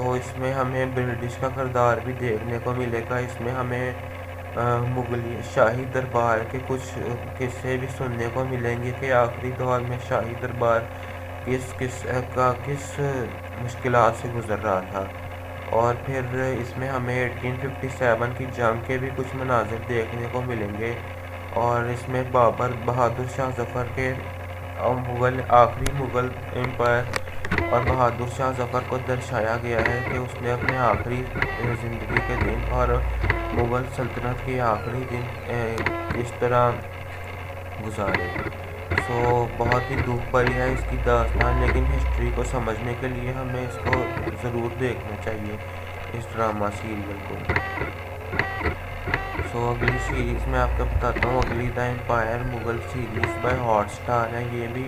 سو اس میں ہمیں برٹش کا کردار بھی دیکھنے کو ملے گا. اس میں ہمیں مغلی شاہی دربار کے کچھ قصے بھی سننے کو ملیں گے کہ آخری دور میں شاہی دربار کس مشکلات سے گزر رہا تھا. اور پھر اس میں ہمیں 1857 کی جنگ کے بھی کچھ مناظر دیکھنے کو ملیں گے. اور اس میں بابر بہادر شاہ ظفر کے آخری مغل امپائر اور بہادر شاہ ظفر کو درشایا گیا ہے کہ اس نے اپنے آخری زندگی کے دن اور مغل سلطنت کے آخری دن اس طرح گزارے. سو بہت ہی دکھ بھری ہے اس کی داستان، لیکن ہسٹری کو سمجھنے کے لیے ہمیں اس کو ضرور دیکھنا چاہیے، اس ڈرامہ سیریل کو. سو اگلی سیریز میں آپ کو بتاتا ہوں. اگلی the empire Mughal series by Hotstar ہے. یہ بھی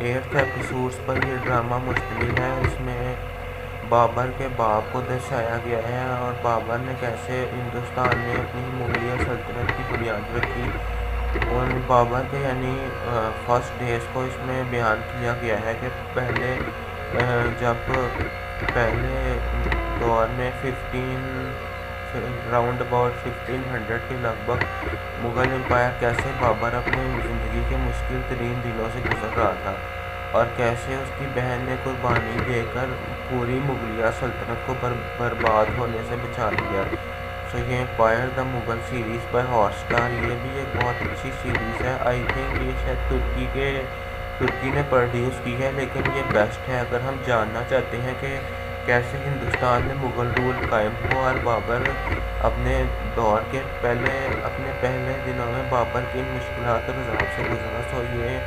8 ایپیسوڈس پر یہ ڈرامہ مشتمل ہے. اس میں بابر کے باپ کو درشایا گیا ہے اور بابر نے کیسے ہندوستان میں اپنی مغلیہ سلطنت کی بنیاد رکھی. ان بابر کے یعنی فرسٹ ڈیز کو اس میں بیان کیا گیا ہے کہ جب پہلے دور میں راؤنڈ اباؤٹ 1500 کے لگ بھگ مغل امپائر کیسے بابر اپنے زندگی کے مشکل ترین دنوں سے گزر رہا تھا اور کیسے اس کی بہن نے قربانی دے کر پوری مغلیہ سلطنت کو برباد ہونے سے بچا لیا. سو یہ empire the Mughal series by Hotstar یہ بھی ایک بہت اچھی سیریز ہے. آئی تھنک یہ شاید ترکی نے پروڈیوس کی ہے، لیکن یہ بیسٹ ہے اگر ہم جاننا چاہتے ہیں کہ کیسے ہندوستان میں مغل رول قائم ہوا اور بابر اپنے دور کے پہلے دنوں میں بابر کی ان مشکلات اور عذاب سے گزرا. سو یہ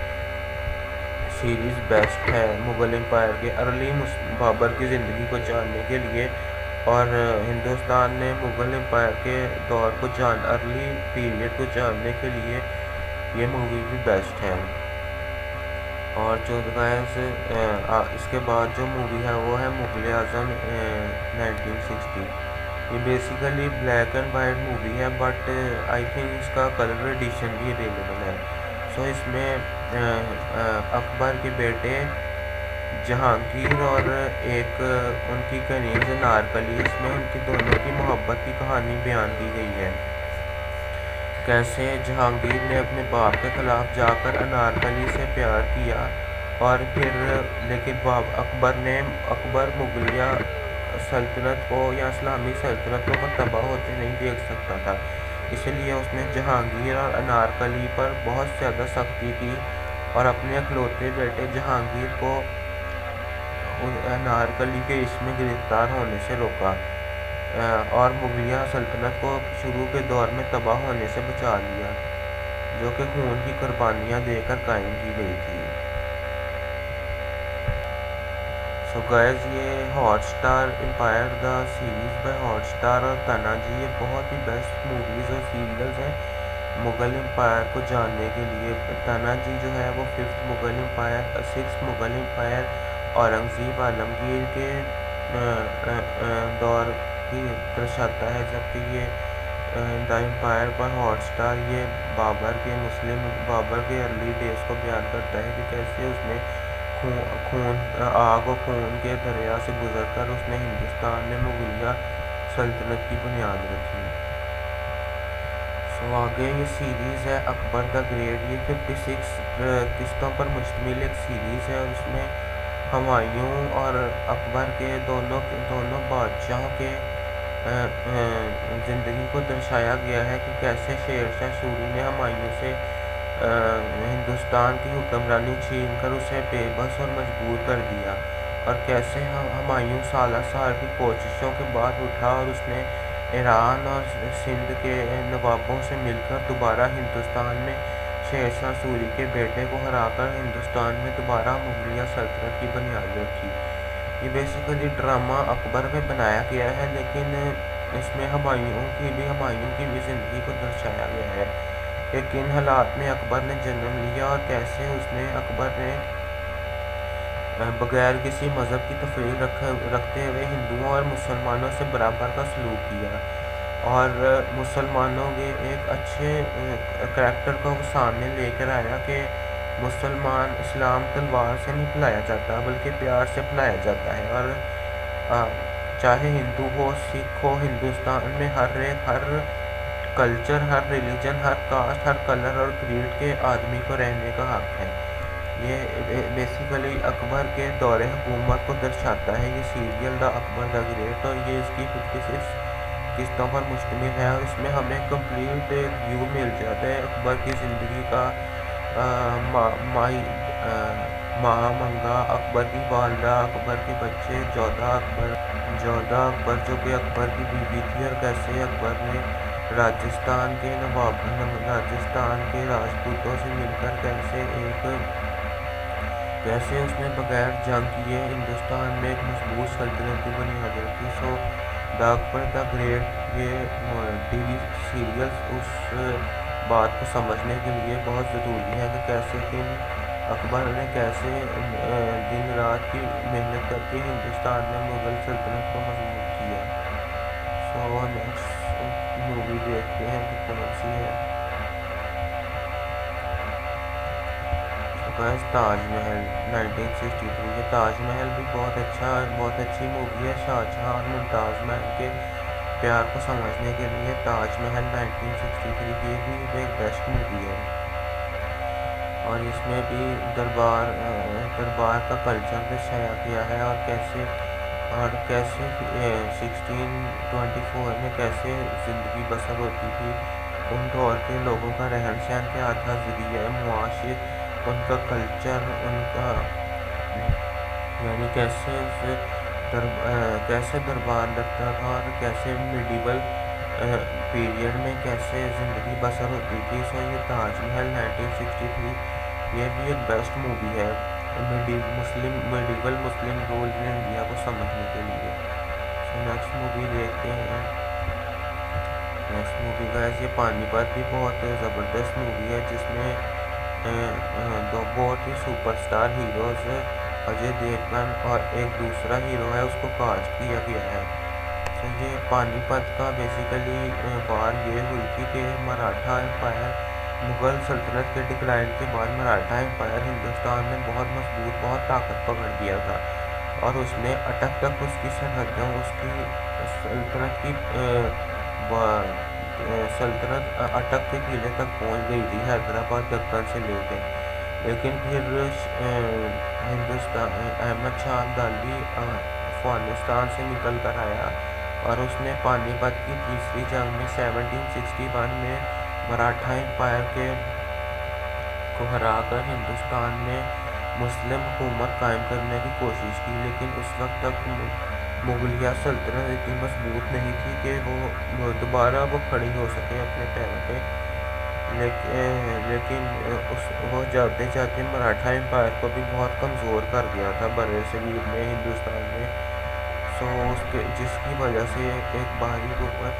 سیریز بیسٹ ہے مغل امپائر کے ارلی بابر کی زندگی کو جاننے کے لیے، اور ہندوستان میں مغل امپائر کے دور کو ارلی پیریڈ کو جاننے کے لیے یہ مووی بھی بیسٹ ہے. اور جو اس کے بعد جو مووی ہے وہ ہے مغل اعظم 1960. یہ basically black and white movie ہے، بٹ آئی تھنک اس کا کلر ایڈیشن بھی اویلیبل ہے. سو اس میں اکبر کے بیٹے جہانگیر اور ایک ان کی کنیز انارکلی، اس میں ان کی دونوں کی محبت کی کہانی بیان کی گئی ہے. کیسے جہانگیر نے اپنے باپ کے خلاف جا کر انارکلی سے پیار کیا اور پھر لیکن اکبر مغلیہ سلطنت کو یا اسلامی سلطنتوں کو تباہ ہوتے نہیں دیکھ سکتا تھا، اسی لیے اس نے جہانگیر اور انارکلی پر بہت زیادہ سختی کی اور اپنے اکلوتے بیٹے جہانگیر کو انارکلی کے عشق میں گرفتار ہونے سے روکا اور مغلیہ سلطنت کو شروع کے دور میں تباہ ہونے سے بچا لیا، جو کہ خون کی قربانیاں دے کر قائم کی گئی تھی. سو گائز یہ Hotstar empire the series by Hotstar اور تانا جی یہ بہت ہی بیسٹ موویز اور سیریلز ہیں مغل امپائر کو جاننے کے لیے. تانا جی جو ہے وہ 6 مغل امپائر اورنگزیب عالمگیر کے دور کی درشاتا ہے، جبکہ یہ the empire by Hotstar یہ بابر کے ارلی ڈیز کو بیان کرتا ہے کہ کیسے اس نے آگ و خون کے دریا سے گزر کر اس نے ہندوستان میں مغلیہ سلطنت کی بنیاد رکھی. سو آگے یہ سیریز ہے اکبر دا گریٹ. یہ 56 قسطوں پر مشتمل ایک سیریز ہے اور اس میں ہمایوں اور اکبر کے دونوں بادشاہوں کے زندگی کو درشایا گیا ہے کہ کیسے شیر شاہ سوری نے ہمایوں سے ہندوستان کی حکمرانی چھین کر اسے بے بس اور مجبور کر دیا اور کیسے ہمایوں سالہ سال کی کوششوں کے بعد اٹھا اور اس نے ایران اور سندھ کے نوابوں سے مل کر دوبارہ ہندوستان میں شیر شاہ سوری کے بیٹے کو ہرا کر ہندوستان میں دوبارہ مغلیہ سلطنت کی بنیاد رکھی. یہ بیسیکلی ڈرامہ اکبر میں بنایا گیا ہے، لیکن اس میں ہمایوں کی بھی زندگی کو درشایا گیا ہے کہ کن حالات میں اکبر نے جنم لیا اور کیسے اکبر نے بغیر کسی مذہب کی تفریق رکھتے ہوئے ہندوؤں اور مسلمانوں سے برابر کا سلوک کیا اور مسلمانوں کے ایک اچھے کریکٹر کو وہ سامنے لے کر آیا کہ اسلام تلوار سے نہیں پلایا جاتا بلکہ پیار سے پلایا جاتا ہے. اور چاہے ہندو ہو، سکھ ہو، ہندوستان میں ہر کلچر، ہر ریلیجن، ہر کاسٹ، ہر کلر اور کریڈ کے آدمی کو رہنے کا حق ہے۔ یہ بیسیکلی اکبر کے دور حکومت کو درشاتا ہے یہ serial the Akbar the great, اور یہ اس کی 56 قسطوں پر مشتمل ہے، اور اس میں ہمیں کمپلیٹ ویو مل جاتا ہے اکبر کی زندگی کا، مہا منگا، اکبر کی والدہ، اکبر کے بچے، جودھا اکبر جو کہ اکبر کی بیوی تھی، اور کیسے اکبر نے راجستھان کے راجپوتوں سے مل کر کیسے اس نے بغیر جنگ کیے ہندوستان میں ایک مضبوط سلطنت کی بنیاد رکھی۔ سو دا اکبر دا گریٹ یہ ٹی وی سیریلز اس بات کو سمجھنے کے لیے بہت ضروری ہے کہ اکبر نے کیسے دن رات کی محنت کر کے ہندوستان میں مغل سلطنت کو مضبوط کیا۔ سو نیکسٹ مووی دیکھتے ہیں کہ کون سی ہے۔ تاج محل 1963، یہ تاج محل بھی بہت اچھی مووی ہے۔ شاہ جہاں اور ممتاز محل کے پیار کو سمجھنے کے لیے تاج محل 1963 یہ بھی ایک بیسٹ مووی ہے، اور اس میں بھی دربار کا کلچر دکھایا گیا ہے، اور کیسے 1624 میں کیسے زندگی بسر ہوتی تھی، ان دور کے لوگوں کا رہن سہن کیا تھا، ذریعہ معاش، ان کا کلچر، ان کا یعنی کیسے دربار لگتا تھا، اور کیسے میڈیول پیریڈ میں کیسے زندگی بسر ہوتی تھی۔ سو یہ تاج محل 1963 یہ بھی ایک بیسٹ مووی ہے medieval Muslim rule in India کو سمجھنے کے لیے۔ سو نیکسٹ مووی دیکھتے ہیں۔ نیکسٹ مووی گائز یہ پانی پت بھی بہت زبردست مووی ہے، جس میں دو بہت ہی super star heroes Ajay Devgn اور ایک دوسرا ہیرو ہے اس کو کاسٹ کیا گیا ہے۔ تو یہ پانی پت کا بیسیکلی وار یہ ہوئی تھی کہ مراٹھا امپائر، مغل سلطنت کے ڈکلائن کے بعد مراٹھا امپائر ہندوستان میں بہت مضبوط، بہت طاقت پکڑ گیا تھا، اور اس نے اٹک تک اس کی سرحدوں، اس کی سلطنت اٹک کے قلعے تک پہنچ گئی تھی، حیدرآباد دکن سے لے کے۔ لیکن پھر احمد شاہ ابدالی افغانستان سے نکل کر آیا، اور اس نے پانی پت کی تیسری جنگ میں 1761 میں مراٹھا امپائر کو ہرا کر ہندوستان میں مسلم حکومت قائم کرنے کی کوشش کی، لیکن اس وقت تک مغلیہ سلطنت اتنی مضبوط نہیں تھی کہ وہ دوبارہ کھڑی ہو سکے اپنے پیروں پہ، لیکن وہ جاتے جاتے مراٹھا امپائر کو بھی بہت کمزور کر گیا تھا برِ صغیر میں، ہندوستان میں۔ جس کی وجہ سے ایک باہری قوت